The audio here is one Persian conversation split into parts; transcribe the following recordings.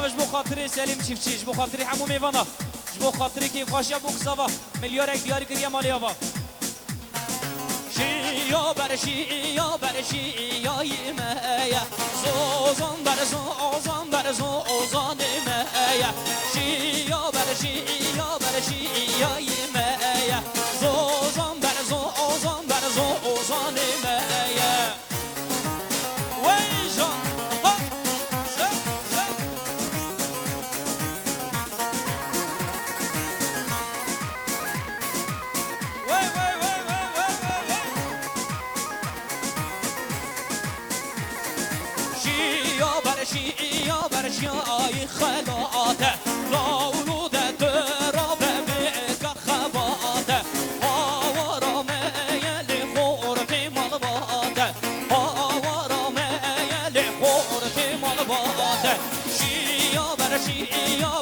مش بو خاطري سلیم چیفچی بو خاطری همو میوانا بو خاطری که فاشیا بو کساوا میلیارد دیاری کریه مالیاوا شیا برشی یا یمه زوزان بر زوزان مه شیا برشی یا یمه زوزان بر زوزان مه وی جان شیا برشی آی خلاته راولو ده درابه بیگه خباته آوارامه یلی خورتی مال باته آوارامه یلی خورتی مال باته شیا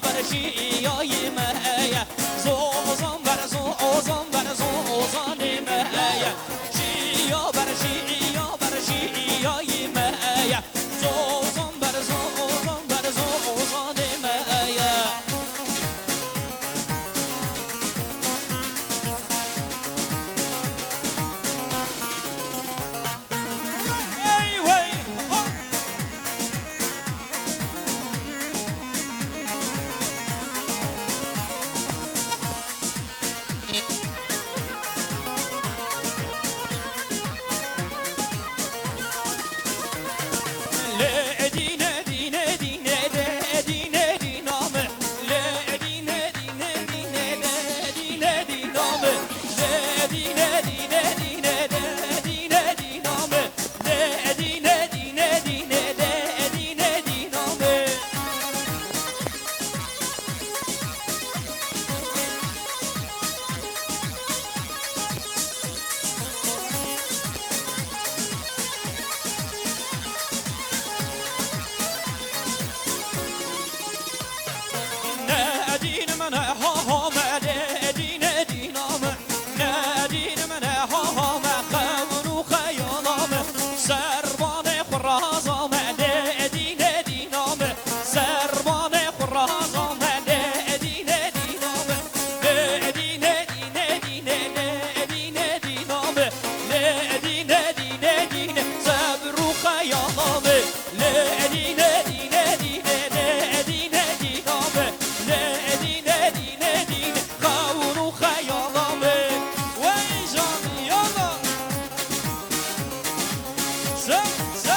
برشی آی مهیه زوزان بر زوزان مهیه شیا برشی آی مهیه زوزان بر زوزان مهیه ای وی So